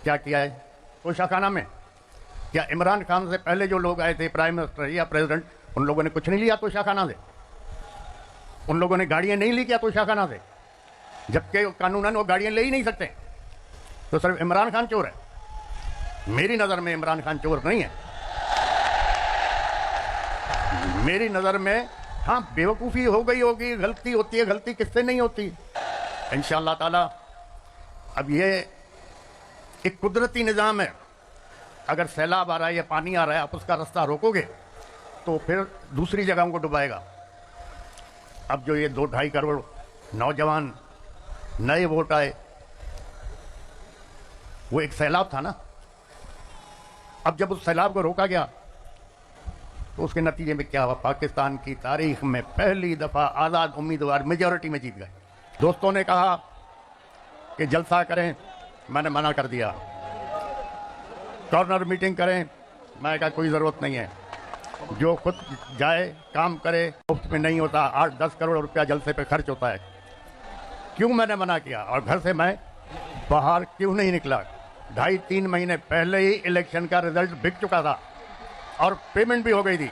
क्या किया है तोशाखाना में? क्या इमरान खान से पहले जो लोग आए थे, प्राइम मिनिस्टर या प्रेसिडेंट, उन लोगों ने कुछ नहीं लिया तोशाखाना से? उन लोगों ने गाड़ियां नहीं ली क्या तोशाखाना से? जबकि कानूनन वो गाड़ियां ले ही नहीं सकते। तो सिर्फ इमरान खान चोर है? मेरी नज़र में इमरान खान चोर नहीं है। मेरी नज़र में हाँ, बेवकूफ़ी हो गई होगी, गलती होती है, गलती किससे नहीं होती। इंशाअल्लाह ताला अब ये एक कुदरती निज़ाम है। अगर सैलाब आ रहा है या पानी आ रहा है, आप उसका रास्ता रोकोगे तो फिर दूसरी जगहों को डुबाएगा। अब जो ये 2-2.5 करोड़ नौजवान नए वोट आए, वो एक सैलाब था ना। अब जब उस सैलाब को रोका गया तो उसके नतीजे में क्या हुआ? पाकिस्तान की तारीख में पहली दफ़ा आज़ाद उम्मीदवार मेजॉरिटी में जीत गए। दोस्तों ने कहा कि जलसा करें, मैंने मना कर दिया। कॉर्नर मीटिंग करें, मैंने कहा कोई ज़रूरत नहीं है। जो खुद जाए काम करे, मुफ्त में नहीं होता। 8-10 करोड़ रुपया जलसे पे खर्च होता है। क्यों मैंने मना किया? और घर से मैं बाहर क्यों नहीं निकला? 2.5-3 महीने पहले ही इलेक्शन का रिजल्ट बिक चुका था और पेमेंट भी हो गई थी,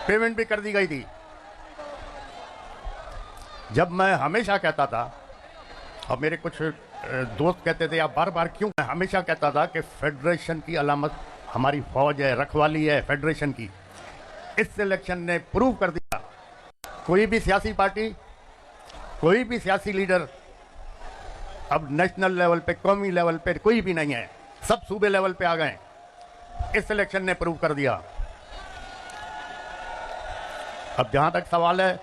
पेमेंट भी कर दी गई थी। जब मैं हमेशा कहता था, और मेरे कुछ दोस्त कहते थे आप बार बार क्यों, मैं हमेशा कहता था कि फेडरेशन की अलामत हमारी फौज है, रखवाली है फेडरेशन की। इस इलेक्शन ने प्रूव कर दिया, कोई भी सियासी पार्टी, कोई भी सियासी लीडर अब नेशनल लेवल पे, कौमी लेवल पे कोई भी नहीं है, सब सूबे लेवल पे आ गए। इस इलेक्शन ने प्रूव कर दिया। अब जहां तक सवाल है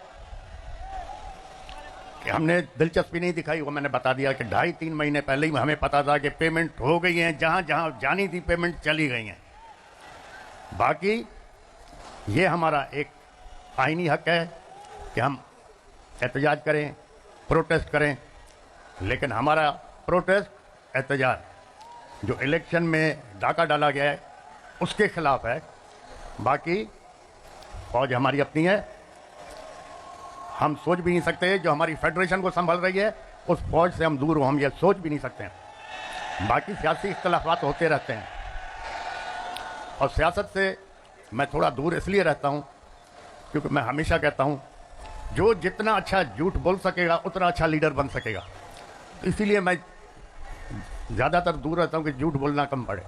कि हमने दिलचस्पी नहीं दिखाई, वो मैंने बता दिया कि 2.5-3 महीने पहले ही हमें पता था कि पेमेंट हो गई है, जहां जहां जानी थी पेमेंट चली गई है। बाकी ये हमारा एक आईनी हक है कि हम एहतजाज करें, प्रोटेस्ट करें, लेकिन हमारा प्रोटेस्ट, एहतजाज जो इलेक्शन में डाका डाला गया है उसके खिलाफ है। बाकी फौज हमारी अपनी है, हम सोच भी नहीं सकते जो हमारी फेडरेशन को संभाल रही है उस फौज से हम दूर हो, हम ये सोच भी नहीं सकते हैं। बाकी सियासी इख्तलाफात होते रहते हैं और सियासत से मैं थोड़ा दूर इसलिए रहता हूं क्योंकि मैं हमेशा कहता हूं जो जितना अच्छा झूठ बोल सकेगा उतना अच्छा लीडर बन सकेगा। इसीलिए मैं ज़्यादातर दूर रहता हूं कि झूठ बोलना कम पड़े।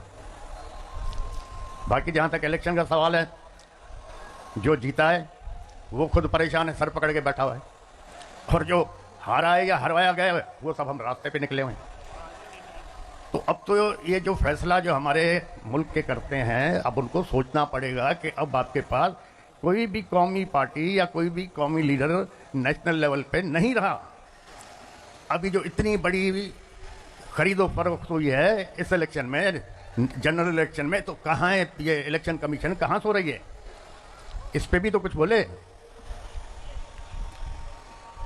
बाकी जहां तक इलेक्शन का सवाल है, जो जीता है वो खुद परेशान है, सर पकड़ के बैठा हुआ है, और जो हारा है या हरवाया गया है वो सब हम रास्ते पे निकले हुए हैं। तो अब तो ये जो फैसला जो हमारे मुल्क के करते हैं, अब उनको सोचना पड़ेगा कि अब आपके पास कोई भी कौमी पार्टी या कोई भी कौमी लीडर नेशनल लेवल पे नहीं रहा। अभी जो इतनी बड़ी खरीदो फरोख्त हुई है इस इलेक्शन में, जनरल इलेक्शन में, तो कहाँ है ये इलेक्शन कमीशन, कहाँ सो रही है? इस पे भी तो कुछ बोले।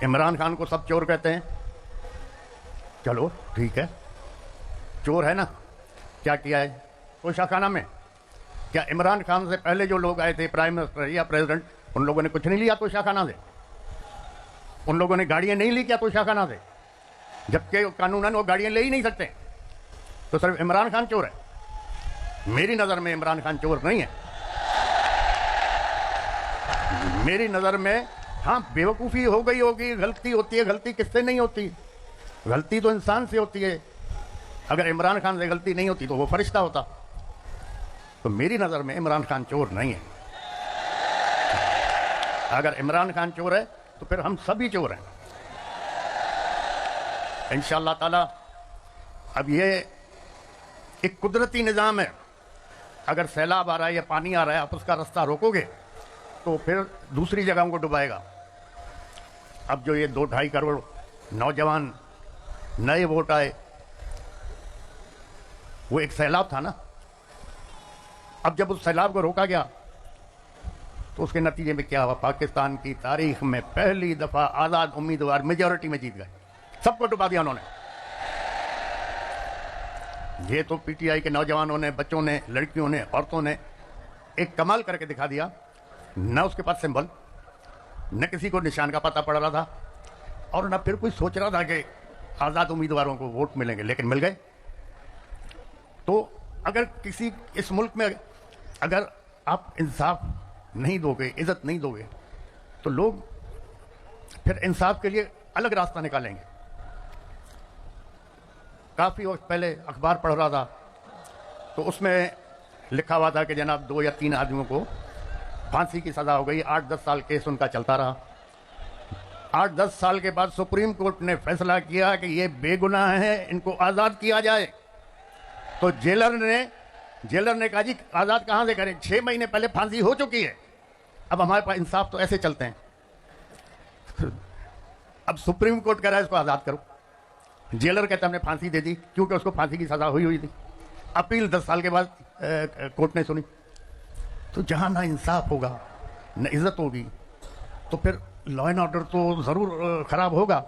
इमरान खान को सब चोर कहते हैं, चलो ठीक है, चोर है ना। क्या किया है तोशाखाना में? क्या इमरान खान से पहले जो लोग आए थे, प्राइम मिनिस्टर या प्रेसिडेंट, उन लोगों ने कुछ नहीं लिया तोशाखाना से? उन लोगों ने गाड़ियां नहीं ली क्या तोशाखाना से? जबकि कानूनन वो गाड़ियां ले ही नहीं सकते। तो सिर्फ इमरान खान चोर है? मेरी नज़र में इमरान खान चोर नहीं है। मेरी नज़र में हाँ, बेवकूफ़ी हो गई होगी, गलती होती है, गलती किससे नहीं होती? गलती तो इंसान से होती है। अगर इमरान खान से गलती नहीं होती तो वो फरिश्ता होता। तो मेरी नज़र में इमरान खान चोर नहीं है। अगर इमरान खान चोर है तो फिर हम सभी चोर हैं। इंशाअल्लाह ताला अब ये एक कुदरती निज़ाम है। अगर सैलाब आ रहा है या पानी आ रहा है, आप उसका रास्ता रोकोगे तो फिर दूसरी जगहों को डुबाएगा। अब जो ये 2-2.5 करोड़ नौजवान नए वोट आए, वो एक सैलाब था ना। अब जब उस सैलाब को रोका गया तो उसके नतीजे में क्या हुआ? पाकिस्तान की तारीख में पहली दफ़ा आज़ाद उम्मीदवार मेजॉरिटी में जीत गए। सबको डुबा दिया उन्होंने। ये तो पीटीआई के नौजवानों ने, बच्चों ने, लड़कियों ने, औरतों ने एक कमाल करके दिखा दिया। न उसके पास सिंबल, न किसी को निशान का पता पड़ रहा था, और न फिर कोई सोच रहा था कि आज़ाद उम्मीदवारों को वोट मिलेंगे, लेकिन मिल गए। अगर किसी इस मुल्क में अगर आप इंसाफ नहीं दोगे, इज्जत नहीं दोगे, तो लोग फिर इंसाफ के लिए अलग रास्ता निकालेंगे। काफ़ी वक्त पहले अखबार पढ़ रहा था, तो उसमें लिखा हुआ था कि जनाब 2 या 3 आदमियों को फांसी की सज़ा हो गई। 8-10 साल केस उनका चलता रहा। 8-10 साल के बाद सुप्रीम कोर्ट ने फैसला किया कि ये बेगुनाह है, इनको आज़ाद किया जाए। तो जेलर ने कहा जी आज़ाद कहाँ से करें, 6 महीने पहले फांसी हो चुकी है। अब हमारे पास इंसाफ तो ऐसे चलते हैं। अब सुप्रीम कोर्ट कह रहा है इसको आज़ाद करो, जेलर कहता हमने फांसी दे दी क्योंकि उसको फांसी की सज़ा हुई थी। अपील 10 साल के बाद कोर्ट ने सुनी। तो जहाँ ना इंसाफ होगा, न इज्जत होगी, तो फिर लॉ एंड ऑर्डर तो ज़रूर ख़राब होगा।